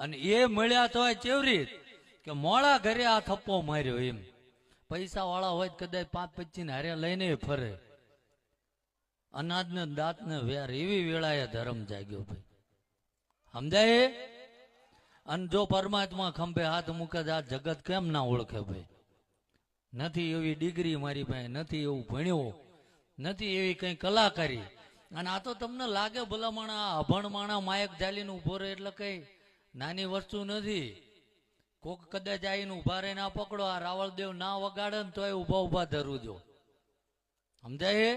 અને એ મળ્યા તો ચેવરી કે મોડા ઘરે આ થપ્પો માર્યો એમ. પૈસા વાળા હોય કદાચ 5-25 ને હારે લઈને ફરે. અનાજ ને દાંત ને વેર એવી વેળાએ ધર્મ જાગ્યો ભાઈ. સમજાય? અને જો પરમાત્મા ખંભે હાથ મૂકે આ જગત કેમ ના ઓળખે ભાઈ? નથી એવી ડિગ્રી મારી પાસે, નથી એવું ભણ્યો, નથી એવી કઈ કલાકારી. અને આ તો તમને લાગે ભલા માણા અભણ માણા માયક જાલીને ઉભો રહે એટલે કઈ નાની વસ્તુ નથી. કોક કદાચ આવીને ઉભા રહીને આ પકડો, આ રાવળદેવ ના વગાડે ને તો ઉભા ઉભા ધરું જો. સમજાય?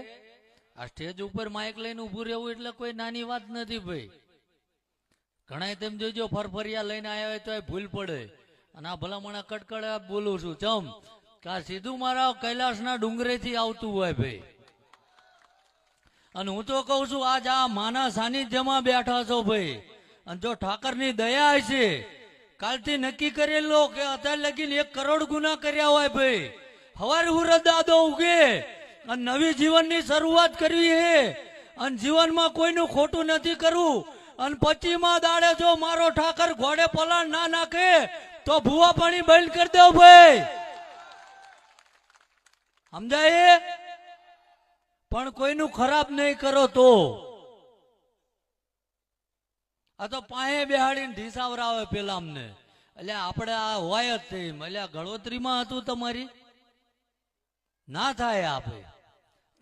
આ સ્ટેજ ઉપર માઇક લઈને ઉભું રહેવું એટલે કોઈ નાની વાત નથી ભાઈ. ઘણા તેમ જોજો ફરફરિયા લઈને આવ્યા હોય તો ભૂલ પડે. અને આ ભલામણા કડકડ બોલું છું ચમ કે આ સીધું મારા કૈલાસના ડુંગરેથી આવતું હોય ભાઈ. અને હું તો કઉ છું આજ આ માના સાનિધ્યમાં બેઠા છો ભાઈ. અને જો ઠાકરની દયા છે, કાલથી નક્કી કરેલો કે અત્યારે લગીને 1 કરોડ ગુના કર્યા હોય ભાઈ, હવાર હુરત દાદો ઉગે અને નવી જીવનની શરૂઆત કરવી હે. અને જીવનમાં કોઈનું ખોટું નથી કરવું. અને 25મા દાડે જો મારો ઠાકર ઘોડે પલાણ ના નાખે તો ભૂવા પાણી બંધ કરી દો ભાઈ. સમજાય? પણ કોઈનું ખરાબ નહીં કરો તો. આ તો પાયે બેહાડીને ઢીસાવરાવે પેલા અમને. એટલે આપણે આ હોય જ તેમ. એટલે ગળોતરીમાં હતું તમારી ના થાય. આપે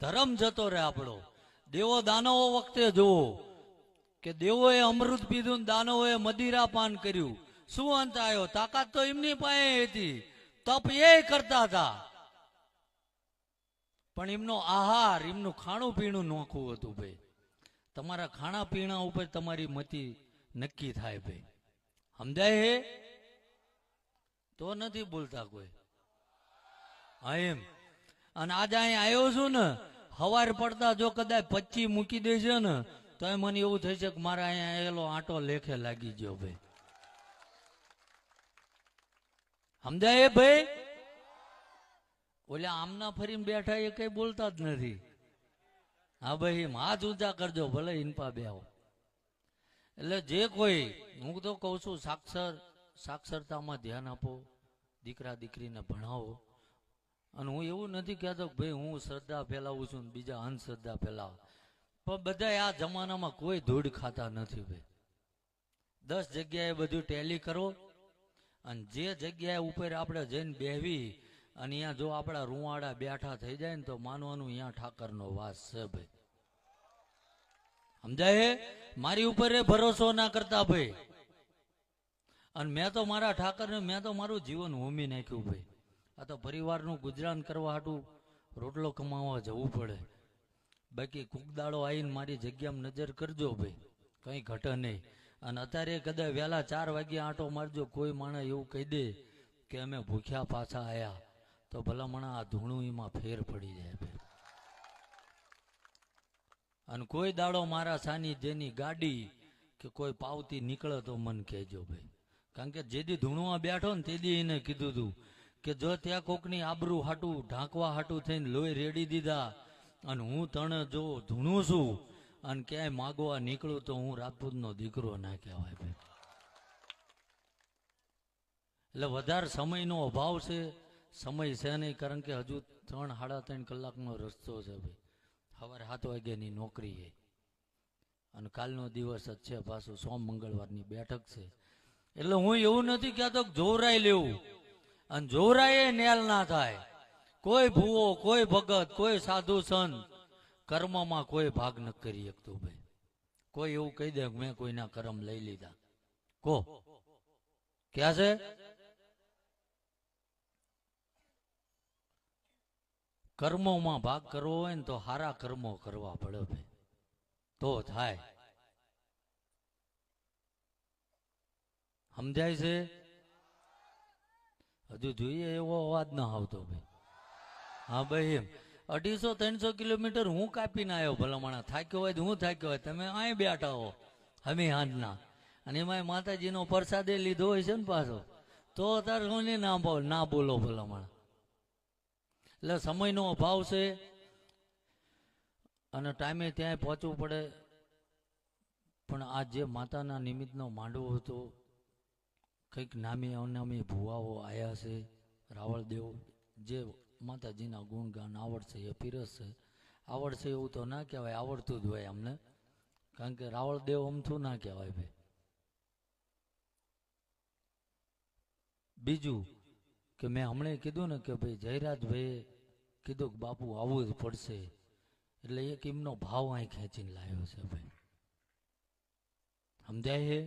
ધર્મ જતો રહે આપણો. દેવો દાનવો વખતે જુઓ કે દેવોએ અમૃત પીધું, દાનવોએ મદિરા પાન કર્યું. શું અંત આવ્યો? તાકાત તો એમની પાસે હતી, તપ એ કરતા હતા, પણ એમનો આહાર, એમનું ખાણું પીણું નોખું હતું ભાઈ. તમારા ખાણા પીણા ઉપર તમારી મતિ નક્કી થાય ભાઈ. સમજાય હે? તો નથી બોલતા કોઈ. હા એમ. અને આજે અહીં આવ્યો છું ને, હવાર પડતા જો કદાચ 25 મૂકી દેશે ને તો મને એવું થઈ છે કે મારા અહીંયા આવેલો આંટો લેખે લાગી ગયો ભાઈ. સમજાય ભાઈ? ઓલા આમના ફરીને બેઠા એ કઈ બોલતા જ નથી. હા ભાઈ હાથ ઊંચા કરજો ભલે ઇનપા બે આવો. એટલે જે કોઈ, હું તો કઉ છું સાક્ષરતામાં ધ્યાન આપો, દીકરા દીકરીને ભણાવો. અને હું એવું નથી કહેતો કે ભાઈ હું શ્રદ્ધા ફેલાવું છું બીજા અંધશ્રદ્ધા ફેલાવે. પણ બધા આ જમાનામાં કોઈ ધૂળ ખાતા નથી ભાઈ. 10 જગ્યાએ બધું ટેલી કરો. અને જે જગ્યાએ ઉપર આપણે જઈને બેહવી અને અહીંયા જો આપણા રૂવાડા બેઠા થઈ જાય ને તો માનવાનું અહીંયા ઠાકરનો વાસ છે ભાઈ. સમજાય? મારી ઉપર એ ભરોસો ના કરતા ભાઈ. અને મેં તો મારા ઠાકરને, મેં તો મારું જીવન હોમી નાખ્યું ભાઈ. આ તો પરિવારનું ગુજરાન કરવા હાટું રોટલો કમાવા જવું પડે. બાકી કુકદાડો આવીને મારી જગ્યામાં નજર કરજો ભાઈ, કંઈ ઘટે નહીં. અને અત્યારે કદાચ વહેલા 4 વાગે આંટો મારજો, કોઈ માણસ એવું કહી દે કે અમે ભૂખ્યા પાછા આવ્યા તો ભલા મણા આ ધૂણું એમાં ફેર પડી જાય ભાઈ. અને કોઈ દાડો મારા સાનિધ્યની ગાડી કે કોઈ પાવતી નીકળે તો મન કહેજો ભાઈ. કારણ કે જેથી ધૂણું બેઠો ને તેથી એને કીધું હતું કે જો ત્યાં કોકની આબરૂ હાટું ઢાંકવા હાટું થઈને લોહી રેડી દીધા અને હું તને જો ધૂણું છું અને ક્યાંય માગવા નીકળું તો હું રાજપૂતનો દીકરો ના કહેવાય ભાઈ. એટલે વધારે સમયનો અભાવ છે, સમય છે નહીં. કારણ કે હજુ 3-3.5 કલાકનો રસ્તો છે ભાઈ. સવારે 7 વાગ્યાની નોકરી છે અને કાલનો દિવસ જ છે, પાછું સોમ મંગળવારની બેઠક છે. એટલે હું એવું નથી કહેતો કે જોરાઈ લેવું. અને જોરાય નેલ ના થાય. કોઈ ભૂવો, કોઈ ભગત, કોઈ સાધુ સંત કર્મમાં કોઈ ભાગ ન કરી શકતું ભાઈ. કોઈ એવું કહી દે મેં કોઈના કર્મ લઈ લીધા, કો ક્યાં છે? કર્મોમાં ભાગ કરવો હોય ને તો સારા કર્મો કરવા પડે ભાઈ, તો થાય. સમજાય છે? હજુ જોઈએ એવો અવાજ ના આવતો ભાઈ. હા ભાઈ એમ 250-300 કિલોમીટર હું કાપીને આવ્યો ભલામણા. થાક્યો હોય તો હું થાક્યો હોય, તમે અહીં બેઠા હો અમે હાંજના. અને એમાં માતાજીનો પ્રસાદે લીધો હોય છે ને પાછો, તો તારે હું ના બોલો ભલામણા. એટલે સમયનો અભાવ છે અને ટાઈમે ત્યાં પહોંચવું પડે. પણ આ જે માતાના નિમિત્તનો માંડવો હતો કંઈક નામી અનામી ભુવાઓ આવ્યા છે. રાવળદેવ જે માતાજીના ગુણગાન આવડશે એ પીરસશે. આવડશે એવું તો ના કહેવાય, આવડતું જ હોય અમને, કારણ કે રાવળદેવ અમથું ના કહેવાય ભાઈ. બીજું કે મેં હમણાં કીધું ને કે ભાઈ જયરાજભાઈએ કીધું કે બાપુ આવવું જ પડશે, એટલે એક એમનો ભાવ અહીં ખેંચીને લાવ્યો છે ભાઈ. સમજાય છે?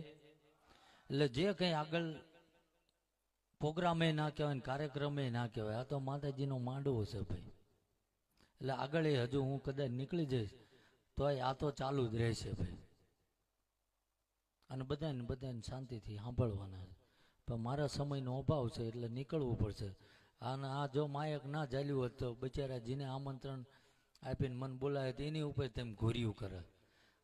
એટલે જે કંઈ આગળ પ્રોગ્રામે ના કહેવાય ને કાર્યક્રમે ના કહેવાય, આ તો માતાજીનો માંડવો છે ભાઈ. એટલે આગળ એ હજુ હું કદાચ નીકળી જઈશ તો આ તો ચાલુ જ રહેશે ભાઈ. અને બધાને શાંતિથી સાંભળવાના છે. પણ મારા સમયનો અભાવ છે એટલે નીકળવું પડશે. અને આ જો માયક ના ચાલ્યું હોત તો બિચારા જેને આમંત્રણ આપીને મન બોલાવે તો એની ઉપર તેમ ઘોર્યું કરે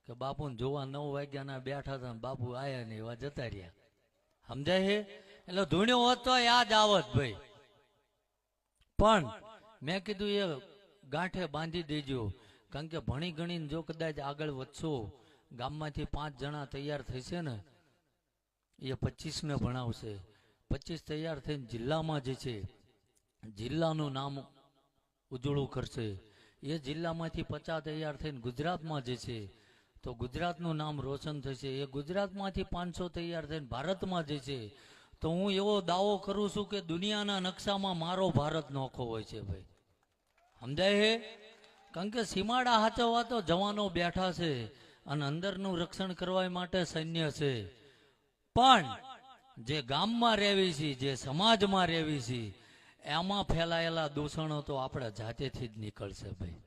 કે બાપુને જોવા 9 વાગ્યાના બેઠા હતા, બાપુ આયા ને એવા જતા રહ્યા. સમજાય છે? એટલે ધૂણ્યો હોત તો યાદ આવત ભાઈ. પણ મેં કીધું એ ગાંઠે બાંધી દેજો, કારણ કે ભણી ગણીને જો કદાચ આગળ વધશો, ગામમાંથી 5 જણા તૈયાર થશે ને એ 25ને ભણાવશે. 25 તૈયાર થઈને જિલ્લામાં જે છે જિલ્લાનું નામ ઉજળું કરશે. એ જિલ્લામાંથી 50 તૈયાર થઈને ગુજરાતમાં જે છે તો ગુજરાતનું નામ રોશન થશે. એ ગુજરાતમાંથી 500 તૈયાર થઈને ભારતમાં જે છે તો હું એવો દાવો કરું છું કે દુનિયાના નકશામાં મારો ભારત નોખો હોય છે ભાઈ. સમજાય છે? કારણ કે સીમાડા હાચવવા તો જવાનો બેઠા છે અને અંદરનું રક્ષણ કરવા માટે સૈન્ય છે. પણ જે ગામમાં રહેવી છે, જે સમાજમાં રહેવી છે, એમાં ફેલાયેલા દૂષણો તો આપણે જાતેથી જ નીકળશે ભાઈ.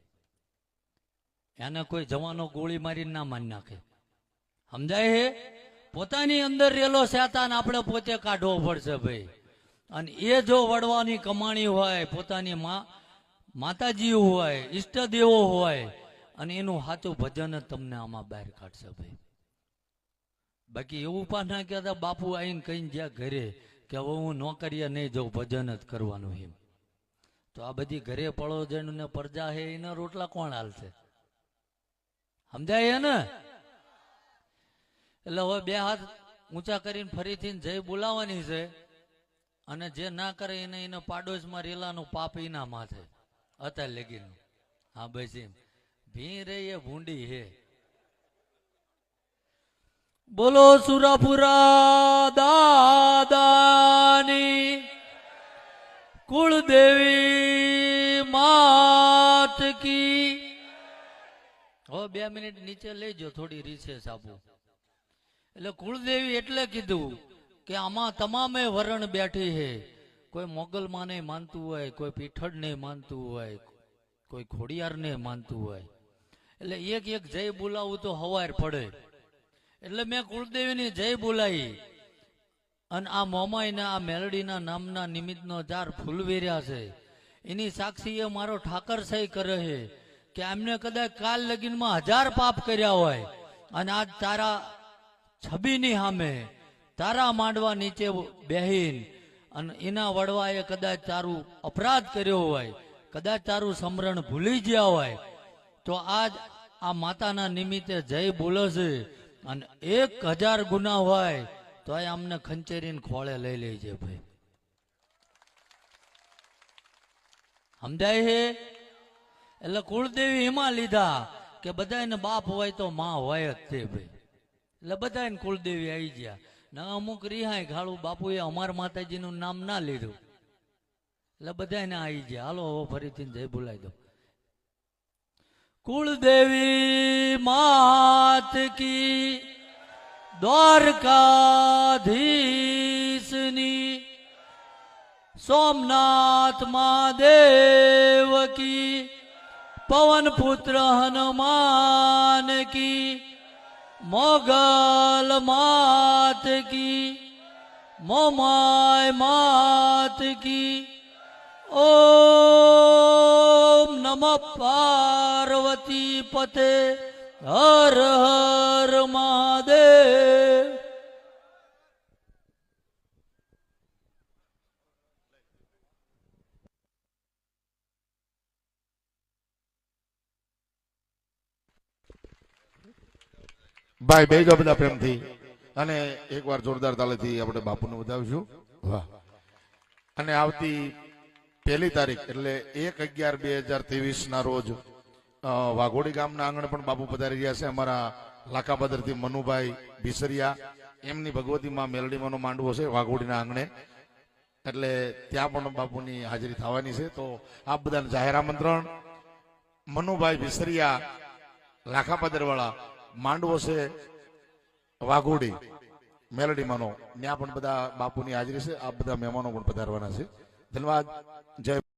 એને કોઈ જવાનો ગોળી મારીને ના મારી નાખે. સમજાય છે? પોતાની અંદર રહેલો શેતાન આપણે પોતે કાઢવો પડશે ભાઈ. અને એ જો વડવાની કમાણી હોય, પોતાની માતાજીઓ હોય, ઈષ્ટદેવો હોય, અને એનું સાચું ભજન જ તમને આમાં બહાર કાઢશે ભાઈ. બાકી એવું પણ ના કહેતા બાપુ આવીને કહીને જ્યાં ઘરે કે હવે હું નોકરીએ નહીં જાઉં, ભજન જ કરવાનું એમ. તો આ બધી ઘરે પડોજણ ને પ્રજા છે એના રોટલા કોણ હાલશે? સમજાય ને? એટલે હવે 2 હાથ ઊંચા કરીને ફરીથી જય બોલાવાની છે. અને જે ના કરે એને પાડોશમાં રેલાનું પાપ એના માથે અત્યારે લગીનું. હા બસ એમ ભી રે એ ભૂંડી હે. બોલો સુરાપુરા દાદાની કુળદેવી માત કી. હવે 2 મિનિટ નીચે લેજો, થોડી રિસેસ આપું. એટલે કુળદેવી એટલે કીધું કે આમાં તમામે વરણ બેઠી છે. કોઈ મોગલ માને માનતું હોય, કોઈ પીઠળ ને માનતું હોય, કોઈ ખોડિયાર ને માનતું હોય. એટલે એક એક જય બોલાવું તો હવાર પડે. એટલે મેં કુળદેવીની જય બોલાવી. અને આ મોમાઈના આ મેલડીના નામના નિમિત્તનો 4 ફૂલ વેર્યા છે. એની સાક્ષી એ મારો ઠાકર સહી કરે છે કે એમને કદાચ કાલ લગીનમાં 1000 પાપ કર્યા હોય અને આજ તારા છબીની સામે તારા માંડવા નીચે બેહીન અને એના વડવાએ કદાચ તારું અપરાધ કર્યો હોય, કદાચ તારું સ્મરણ ભૂલી ગયા હોય, તો આજ આ માતાના નિમિત્તે જય બોલે છે. અને 1000 ગુના હોય તો અમને ખંચેરીને ખોળે લઈ લેજે ભાઈ. સમજાય છે? એટલે કુળદેવી એમાં લીધા કે બધાને બાપ હોય તો માં હોય જ તે ભાઈ. એટલે બધાને કુળદેવી આવી ગયા. ના અમુક રિહાય ઘાળું બાપુએ અમાર માતાજીનું નામ ના લીધું એટલે બધાને આવી ગયા. હાલો હવે ફરીથી જય બોલાવી દો. કુળદેવી માત કી, દ્વારકાધીશની, સોમનાથ મહાદેવ કી, પવન પુત્ર હનુમાન કી, મોગલ માત કી, મોમાય માત કી. ઓમ નમઃ પાર્વતી પતે હર હર મહાદેવ. ભાઈ બેજો બધા પ્રેમથી. અને એકવાર જોરદાર તાળીથી આપણે બાપુને વધાવીશું. વાહ. અને આવતી 1 તારીખ એટલે 1/11/2023 ના રોજ વાઘોડી ગામના આંગણે પણ બાપુ પધારી રહ્યા છે. અમારા લાખાપદરથી મનુભાઈ ભીસરિયા એમની ભગવતીમાં મેલડીમાંનો માંડવો છે વાઘોડીના આંગણે, એટલે ત્યાં પણ બાપુની હાજરી થવાની છે. તો આપ બધાને જાહેર આમંત્રણ. મનુભાઈ ભીસરિયા લાખાપદરવાળા માંડવો છે વાઘોડી મેલડીમાંનો, ત્યાં પણ બધા બાપુની હાજરી છે. આ બધા મહેમાનો પણ પધારવાના છે. ધન્યવાદ. જય